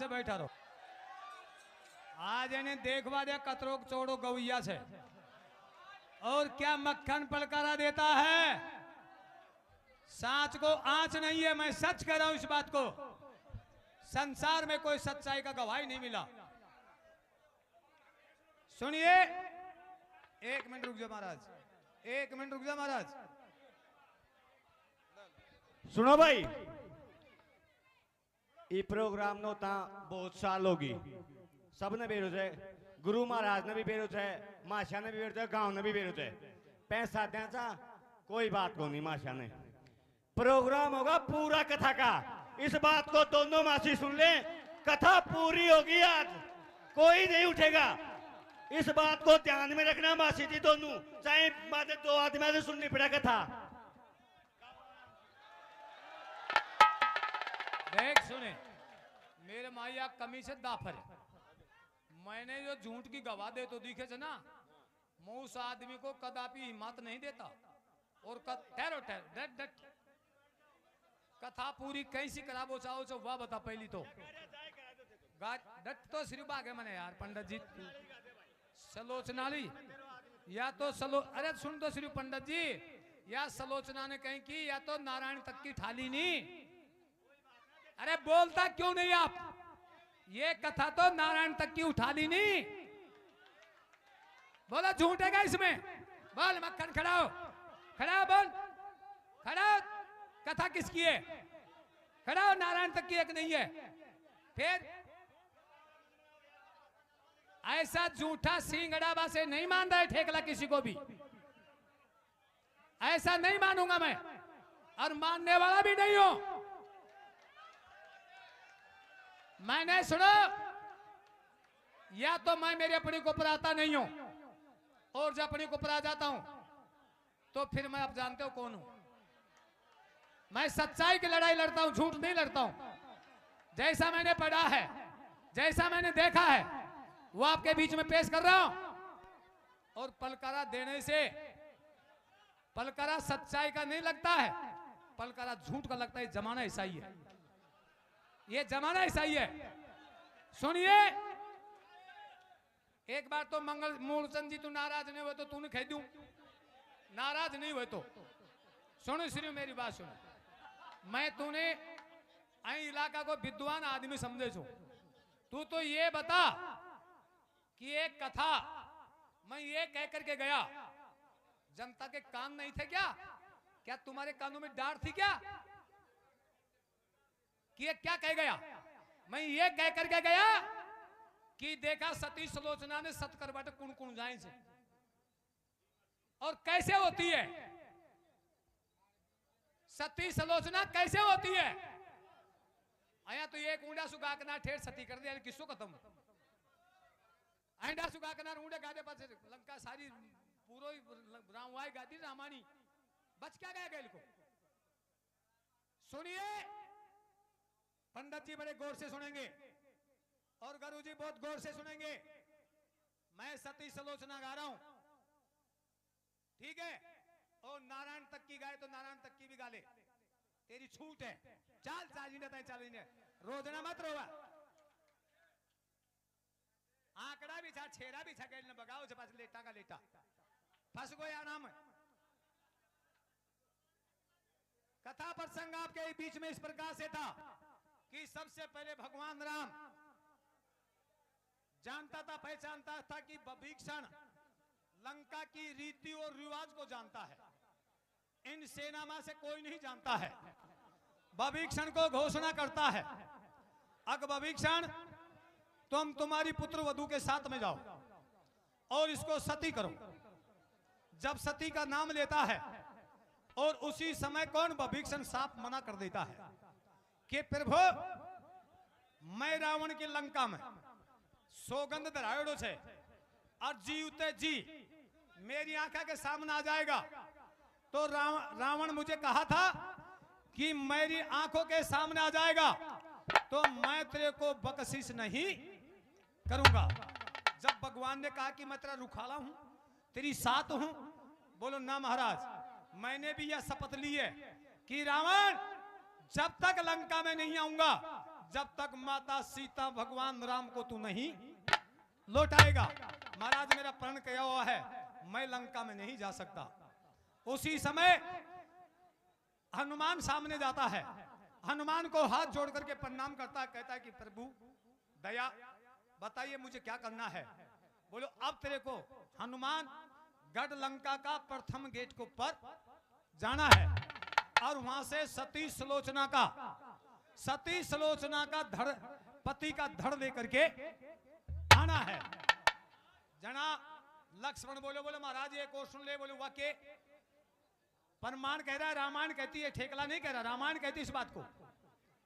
से बैठा रहो। आज इन्हें देखवा दे कतरो चोड़ो गवैया से और क्या मक्खन पलकारा देता है। सांच को आंच नहीं है, मैं सच कह रहा हूं इस बात को। संसार में कोई सच्चाई का गवाही नहीं मिला। सुनिए, एक मिनट रुक जाओ महाराज, एक मिनट रुक जाओ महाराज। सुनो भाई, ये प्रोग्राम नो ता बहुत साल होगी, सबने बेरोज है, गुरु महाराज ने भी बेरोज है, माशा ने भी बेरोज है, गांव ने भी बेरोज है। पैसा देता कोई बात को नहीं, माशा ने प्रोग्राम होगा पूरा कथा का। इस बात को दोनों मासी सुन ले, कथा पूरी होगी आज, कोई नहीं उठेगा। इस बात को ध्यान में रखना मासी जी दोनों, चाहे बातें दो आदमी से सुननी पड़ा कथा। देख सुने, मेरे माया कमी से दाफर है। मैंने जो झूठ की गवाह दे तो दिखे थे ना, मैं उस आदमी को कदापि हिम्मत नहीं देता। और ठहरो ठहरो, डट डट, कथा पूरी कैसी कराबो चाहो चो वाह बता। पहली तो डट तो सिर्फ आगे मने यार पंडित जी सलोचनाली या तो अरे सुन तो सिर्फ पंडित जी, या सलोचना ने कहीं की या तो नारायण तक की ठाली नहीं। अरे बोलता क्यों नहीं आप? ये कथा तो नारायण तक की उठा ली नहीं। बोलो झूठेगा इसमें? बोल मक्खन खड़ा हो, खड़ा हो, बोल खड़ा हो। कथा किसकी है? खड़ा हो, नारायण तक की एक नहीं है। फिर ऐसा झूठा सिंगड़ाबा से नहीं मान रहा है ठेकला किसी को भी। ऐसा नहीं मानूंगा मैं, और मानने वाला भी नहीं हूं। मैंने सुनो, या तो मैं मेरे अपने को पराता नहीं हूं, और जब अपने को परा जाता हूं तो फिर मैं अब जानते हो कौन हूं। मैं सच्चाई की लड़ाई लड़ता हूं, झूठ नहीं लड़ता हूं। जैसा मैंने पढ़ा है, जैसा मैंने देखा है, वो आपके बीच में पेश कर रहा हूं। और पलकारा देने से, पलकारा सच्चाई का नहीं लगता है, पलकारा झूठ का लगता है। जमाना ऐसा ही है, ये जमाना ऐसा ही है। सुनिए, एक बार तो मंगल मूलचंद जी तू नाराज नहीं हुए तो तूने कह दूं, नाराज नहीं हुए तो सुनो सिर्फ मेरी बात सुनो। मैं तूने इलाका को विद्वान आदमी समझे छो, तू तो ये बता कि एक कथा मैं ये कह करके गया, जनता के कान नहीं थे क्या? क्या तुम्हारे कानों में डांट थी क्या? कि ये क्या कह गया? मैं ये कह करके गया कि देखा सती सलोचना ने सतकर बाटे कुण कुण जाए से, और कैसे होती है सती सलोचना, कैसे होती है? आया तो एक ऊंडा सुगा के ना ठेर सती कर दिया, किसको खत्म आंडा सुगा के ना ऊंडे गादे पास लंका सारी पूरो रामवाई गादी रामानी बच क्या गया गैल को। सुनिए, पंडित जी बड़े गौर से सुनेंगे और गुरु जी बहुत गौर से सुनेंगे। मैं सती सलोचना गा रहा हूं, ठीक है? और नारायण तक की गाए तो नारायण तक की भी गा ले, तेरी छूट है। चाल चाल रोजना मत रोवा। आंकड़ा भी था, छेरा भी था, गैल ने बगाओ से पास लेटा का लेटा फंस गया नाम। कथा प्रसंग आपके बीच में इस प्रकार से था कि सबसे पहले भगवान राम जानता था, पहचानता था कि विभीषण लंका की रीति और रिवाज को जानता है। इन सेनामा से कोई नहीं जानता है। विभीषण को घोषणा करता है, अग विभीषण तुम तुम्हारी पुत्र वधू के साथ में जाओ और इसको सती करो। जब सती का नाम लेता है और उसी समय कौन विभीषण साफ मना कर देता है कि प्रभु मैं रावण की लंका में सौगंध धरायोड़ो छे और जीवते जी मेरी आंखा के सामने आ जाएगा तो रावण मुझे कहा था कि मेरी आंखों के सामने आ जाएगा तो मैं तेरे को बख्शिश नहीं करूंगा। जब भगवान ने कहा कि मैं तेरा रुखाला हूं, तेरी साथ हूं, बोलो ना महाराज, मैंने भी यह शपथ ली है कि रावण जब तक लंका में नहीं आऊंगा, जब तक माता सीता भगवान राम को तू नहीं लौटाएगा। महाराज मेरा प्रण किया हुआ है, मैं लंका में नहीं जा सकता। उसी समय हनुमान सामने जाता है, हनुमान को हाथ जोड़ करके प्रणाम करता है, कहता है कि प्रभु दया बताइए मुझे क्या करना है। बोलो अब तेरे को हनुमान गढ़ लंका का प्रथम गेट के ऊपर जाना है और वहां से सती सुलोचना का धड़ पति का धड़ लेकर के आना है। जना लक्ष्मण बोलो महाराज एक और सुन ले। बोलो वाक्य प्रमाण कह रहा है, रामायण कहती है, ठेकला नहीं कह रहा, रामायण कहती है इस बात को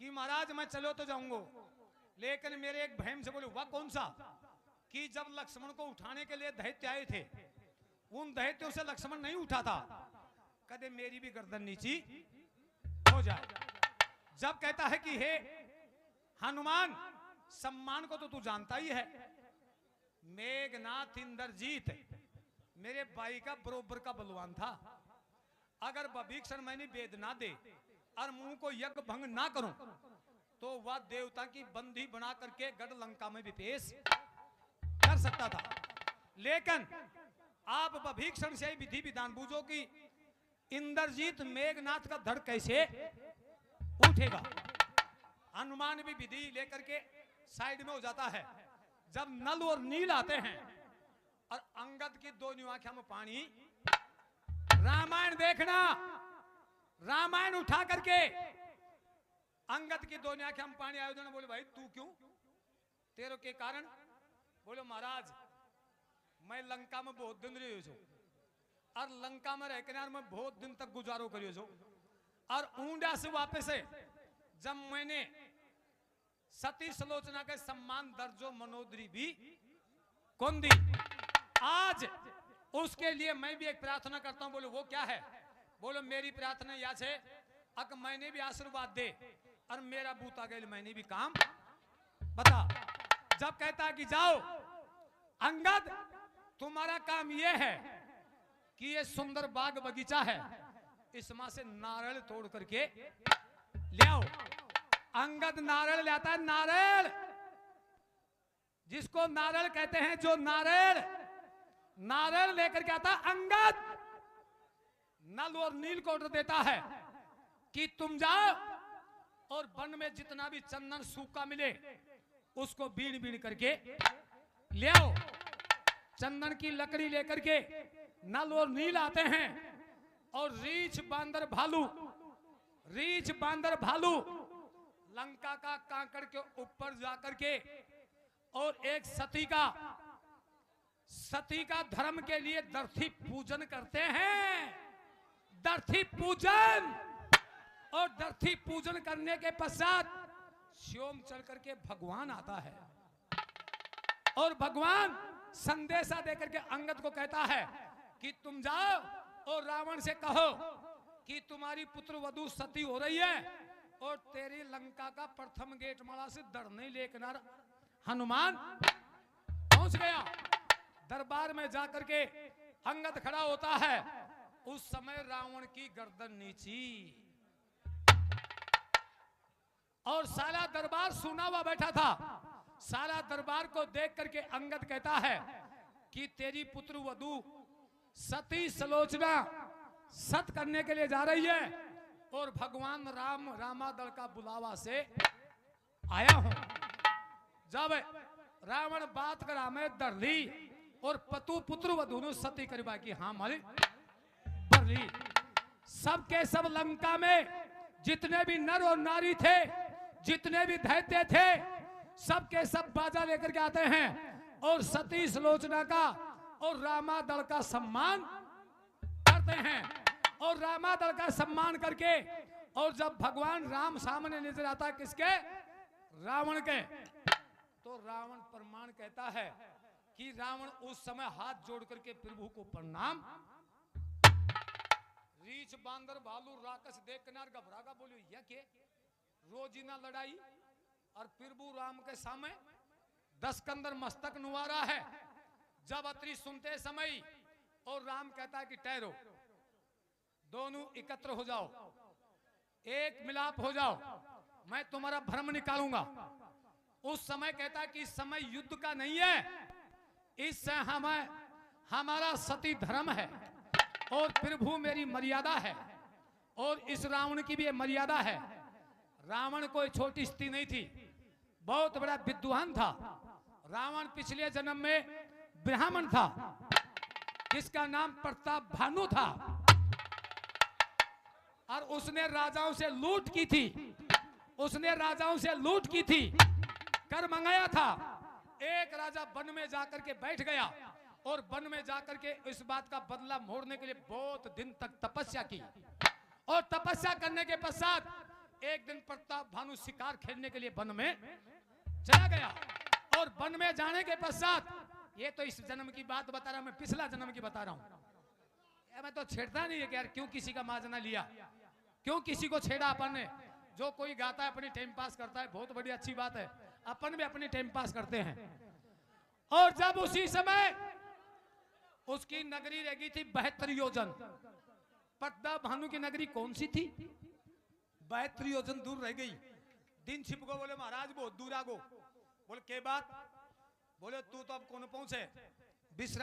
कि महाराज मैं चलो तो जाऊंगा, लेकिन मेरे एक बहन से बोले वह कौन सा, कि जब लक्ष्मण को उठाने के लिए दैत्य आए थे, उन दैत्यों से लक्ष्मण नहीं उठा था, कदे मेरी भी गर्दन नीची हो जाए। जब कहता है कि हे हनुमान सम्मान को तो तू जानता ही है, मेघनाथ इंद्रजीत मेरे भाई का बरोबर का बलवान था, अगर विभीषण मैंने वेद ना दे और मुंह को यज्ञ भंग ना करूं तो वह देवता की बंदी बना करके गढ़ लंका में भी पेश कर सकता था। लेकिन आप विभीषण से विधि विधान पूछो कि इंद्रजीत मेघनाथ का धड़ कैसे उठेगा। हनुमान भी विधि लेकर के साइड में हो जाता है। जब नल और नील आते हैं और अंगद की दोनों आंखों में पानी, रामायण देखना, रामायण उठा करके अंगद की दोनों आंखों में पानी आयोजन। बोले भाई तू क्यों, तेरे के कारण। बोले महाराज मैं लंका में बहुत दिन रही हूं और लंका में रहकर मैं बहुत दिन तक गुजारो करियो छो, और ऊंडा से वापस है जब मैंने सती सुलोचना के सम्मान दर्जो मनोदरी भी कौन दी, आज उसके लिए मैं भी एक प्रार्थना करता हूं। बोलो वो क्या है। बोलो मेरी प्रार्थना यह है अगर मैंने भी आशीर्वाद दे और मेरा बूता गए मैंने भी काम बता। जब कहता है कि जाओ अंगद तुम्हारा काम यह है कि ये सुंदर बाग बगीचा है, इसमें से नारियल तोड़ करके ले आओ। अंगद नारियल लाता है, नारियल जिसको नारियल कहते हैं, जो नारियल लेकर के आता अंगद, नल और नील को ऑर्डर देता है कि तुम जाओ और वन में जितना भी चंदन सूखा मिले उसको बीन बीन करके ले आओ। चंदन की लकड़ी लेकर के नल और नील आते हैं और रीछ बांदर भालू लंका का कांकड़ के ऊपर जाकर के और एक सती का धर्म के लिए दर्थी पूजन करते हैं। दर्थी पूजन, और दर्थी पूजन करने के पश्चात श्योम चल करके भगवान आता है और भगवान संदेशा देकर के अंगद को कहता है कि तुम जाओ और रावण से कहो कि तुम्हारी पुत्र वधु सती हो रही है और तेरी लंका का प्रथम गेट माला से दड़ नहीं लेकर। हनुमान पहुंच गया दरबार में जाकर के, अंगद खड़ा होता है। उस समय रावण की गर्दन नीची और सारा दरबार सुना हुआ बैठा था। सारा दरबार को देख करके अंगद कहता है कि तेरी पुत्र वधु सती सुलोचना सत करने के लिए जा रही है और भगवान राम रामादल का बुलावा से आया हूं। जब रावण बात करा में डर ली और पतु पुत्र वधु ने सती करवा की हाँ मालिक डर ली। सबके सब लंका में जितने भी नर और नारी थे, जितने भी दैत्य थे, सबके सब बाजा लेकर के आते हैं और सती सुलोचना का और रामादल का सम्मान करते हैं। और रामादल का सम्मान करके और जब भगवान राम सामने नजर आता है किसके, रावण के, तो रावण प्रमाण कहता है कि रावण उस समय हाथ जोड़ करके प्रभु को प्रणाम। रीछ बांदर भालू राक्षस देख किनार घबरागा बोलियो यह के रोजीना लड़ाई और प्रभु राम के सामने 10 कंदर मस्तक नुवारा है। जब अत्री सुनते समय और राम कहता है कि ठहरो, दोनों एकत्र हो जाओ, एक मिलाप हो जाओ। मैं तुम्हारा भ्रम निकालूंगा। उस समय कहता कि इस समय युद्ध का नहीं है, इस समय हमारा सती धर्म है और प्रभु मेरी मर्यादा है और इस रावण की भी ये मर्यादा है। रावण कोई छोटी स्थिति नहीं थी, बहुत बड़ा विद्वान था। रावण पिछले जन्म में ब्राह्मण था जिसका नाम प्रताप भानु था और उसने राजाओं से लूट की थी, उसने राजाओं से लूट की थी, कर मंगाया था। एक राजा वन में जाकर के बैठ गया और वन में जाकर के इस बात का बदला मोड़ने के लिए बहुत दिन तक तपस्या की और तपस्या करने के पश्चात एक दिन प्रताप भानु शिकार खेलने के लिए वन में चला गया और वन में जाने के पश्चात, ये तो इस जन्म की बात बता रहा हूं, मैं पिछला जन्म की बता रहा हूं। मैं तो छेड़ता नहीं है कि यार क्यों किसी का माजना लिया, क्यों किसी को छेड़ा अपन ने। जो कोई गाता है अपनी टाइम पास करता है, बहुत बड़ी अच्छी बात है, अपन भी अपनी टाइम पास करते हैं। और जब उसी समय उसकी नगरी रह गई थी 72 योजन। प्रताप भानु की नगरी कौन सी थी? 72 योजन दूर रह गई। दिन छिप गो, बोले महाराज बहुत दूर आ गो। बोले के बात? बोले तू तो अब कौन पहुंचे? विश्राम